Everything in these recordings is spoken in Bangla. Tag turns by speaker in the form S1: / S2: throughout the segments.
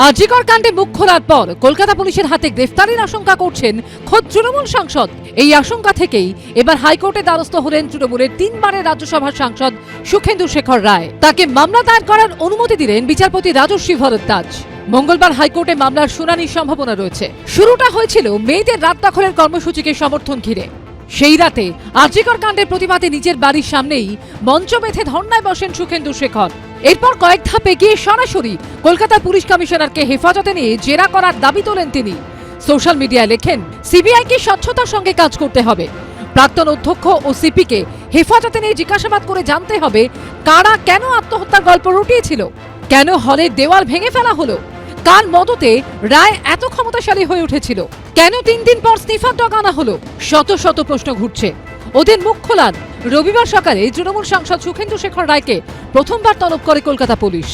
S1: আজিকর কাণ্ডে মুখ খোলার পর কলকাতা পুলিশের হাতে গ্রেফতারের আশঙ্কা করছেন খোদ তৃণমূল সাংসদ। এই আশঙ্কা থেকেই এবার হাইকোর্টে দ্বারস্থ হলেন তৃণমূলের 3 বারের রাজ্যসভার সাংসদ সুখেন্দু শেখর রায়। তাকে মামলা দায়ের করার অনুমতি দিলেন বিচারপতি রাজস্বী ভরদ্বাজ। মঙ্গলবার হাইকোর্টে মামলার শুনানির সম্ভাবনা রয়েছে। শুরুটা হয়েছিল মেয়েদের রাত দখলের কর্মসূচিকে সমর্থন ঘিরে। সেই রাতে আজিকর কাণ্ডের প্রতিবাদে নিজের বাড়ির সামনেই মঞ্চ বেঁধে ধর্নায় বসেন সুখেন্দু শেখর। এরপর কয়েক ধাপ এগিয়ে সরাসরি কলকাতা পুলিশ কমিশনারকে হেফাজতে নিয়ে জেরা করার দাবি তোলেন তিনি। সোশ্যাল মিডিয়ায় লেখেন, সিবিআইকে স্বচ্ছতার সঙ্গে কাজ করতে হবে। প্রাক্তন অধ্যক্ষ ও সিপিকে হেফাজতে নিয়ে জিজ্ঞাসাবাদ করে জানতে হবে কারা কেন আত্মহত্যার গল্প রটিয়েছিল, কেন হলের দেওয়াল ভেঙে ফেলা হলো, কার মদতে রায় এত ক্ষমতাশালী হয়ে উঠেছিল, কেন 3 দিন পর স্নিফার ডগ আনা হলো। শত শত প্রশ্ন ঘুরছে। ওদের মুখ খোলান। রবিবার সকালে তৃণমূল সাংসদ সুখেন্দু শেখর রায়কে প্রথমবার তলব করে কলকাতা পুলিশ।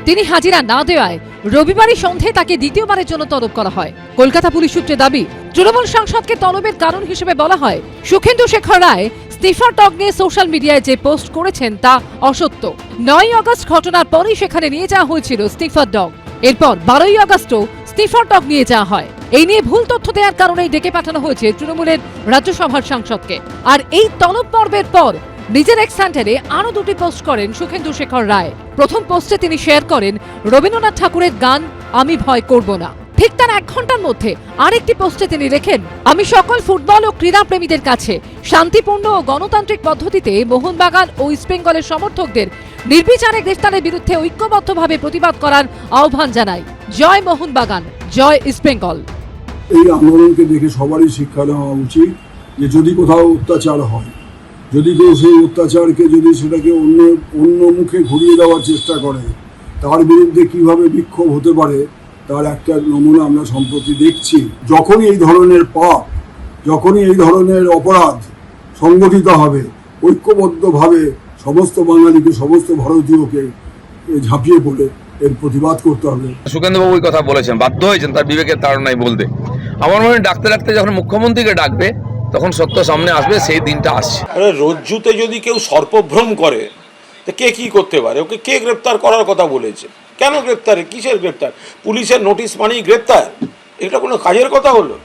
S1: তিনি হাজিরা না দেওয়ায় রবিবারই সন্ধ্যায় তাকে দ্বিতীয়বারের জন্য তলব করা হয়। কলকাতা পুলিশ সূত্রে দাবি, তৃণমূল সাংসদকে তলবের কারণ হিসেবে বলা হয় সুখেন্দু শেখর রায় স্নিফার ডগ নিয়ে সোশ্যাল মিডিয়ায় যে পোস্ট করেছেন তা অসত্য। 9ই আগস্ট ঘটনার পরই সেখানে নিয়ে যাওয়া হয়েছিল স্নিফার ডগ। এরপর 12ই আগস্টও স্নিফার ডগ নিয়ে যাওয়া হয়। এই নিয়ে ভুল তথ্য দেওয়ার কারণেই ডেকে পাঠানো হয়েছে তৃণমূলের রাজ্যসভার সাংসদকে। আর এই তলব পর্বের পর নিজের এক্স হ্যান্ডেলে আরো 2টি পোস্ট করেন সুখেন্দু শেখর রায়। প্রথম পোস্টে তিনি শেয়ার করেন রবীন্দ্রনাথ ঠাকুরের গান আমি ভয় করব না। ঠিক তার 1 ঘন্টার মধ্যে আরেকটি পোস্টে তিনি লেখেন, আমি সকল ফুটবল ও ক্রীড়া প্রেমীদের কাছে শান্তিপূর্ণ ও গণতান্ত্রিক পদ্ধতিতে মোহনবাগান ও ইস্টবেঙ্গলের সমর্থকদের নির্বিচারে গ্রেফতারের বিরুদ্ধে ঐক্যবদ্ধভাবে প্রতিবাদ করার আহ্বান জানাই। জয় মোহনবাগান, জয় ইস্টবেঙ্গল।
S2: এই আন্দোলনকে দেখে সবারই শিক্ষা নেওয়া উচিত যে যদি কোথাও অত্যাচার হয়, যদি কেউ সেই অত্যাচারকে যদি সেটাকে অন্য মুখে ঘুরিয়ে দেওয়ার চেষ্টা করে, তার বিরুদ্ধে কিভাবে বিক্ষোভ হতে পারে তার একটা নমুনা আমরা সম্প্রতি দেখছি। যখনই এই ধরনের পাপ, যখনই এই ধরনের অপরাধ সংগঠিত হবে, ঐক্যবদ্ধভাবে সমস্ত বাঙালিকে, সমস্ত ভারতীয়কে ঝাঁপিয়ে পড়ে এর প্রতিবাদ করতে হবে।
S3: সুখেন্দুবাবু ওই কথা বলেছেন, বাধ্য হয়েছেন তার বিবেকের তাড়নায় বলতে। আমার মনে হয় ডাকতে ডাকতে যখন মুখ্যমন্ত্রীকে ডাকবে তখন সত্য সামনে আসবে, সেই দিনটা আসছে।
S4: রজ্জুতে যদি কেউ সর্পভ্রম করে তো কে কি করতে পারে? ওকে কে গ্রেপ্তার করার কথা বলেছে? কেন গ্রেপ্তারে? কিসের গ্রেপ্তার? পুলিশের নোটিশ মানেই গ্রেপ্তার? এটা কোনো কাজের কথা হলো?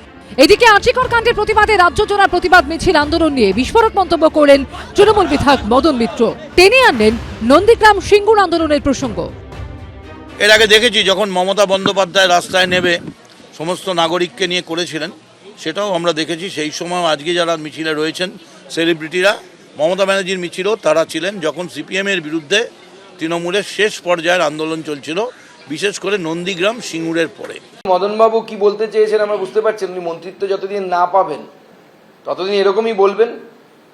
S1: এদিকে আজিকর কাণ্ডের প্রতিবাদে রাজ্য জোড়া প্রতিবাদ মিছিল আন্দোলন নিয়ে বিস্ফোরক মন্তব্য করলেন তৃণমূল বিধায়ক মদন মিত্র। তিনি আনলেন নন্দীগ্রাম সিঙ্গুর আন্দোলনের প্রসঙ্গ।
S5: এর আগে দেখেছি যখন মমতা বন্দ্যোপাধ্যায় রাস্তায় নেবে সমস্ত নাগরিককে নিয়ে করেছিলেন, সেটাও আমরা দেখেছি। সেই সময় আজকে যারা মিছিলে রয়েছেন সেলিব্রিটিরা, মমতা ব্যানার্জির মিছিলও তারা ছিলেন যখন সিপিএমের বিরুদ্ধে তৃণমূলের শেষ পর্যায়ের আন্দোলন চলছিল, বিশেষ করে নন্দীগ্রাম সিঙ্গুরের পরে।
S6: মদনবাবু কি বলতে চেয়েছেন আমরা বুঝতে পারছেন। উনি মন্ত্রিত্ব যতদিন না পাবেন ততদিন এরকমই বলবেন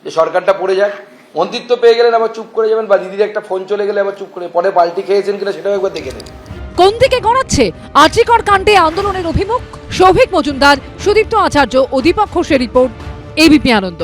S6: যে সরকারটা পড়ে যাক। মন্ত্রিত্ব পেয়ে গেলেন আবার চুপ করে যাবেন, বা দিদির একটা ফোন চলে গেলে আবার চুপ করে, পরে পাল্টি খেয়েছেন কিনা সেটাও একবার দেখে নেন।
S1: কোন দিকে গড়াচ্ছে আজিকর কাণ্ডে আন্দোলনের অভিমুখ? সৌভিক মজুমদার, সুদীপ্ত আচার্য ও দীপক ঘোষের রিপোর্ট, এবিপি আনন্দ।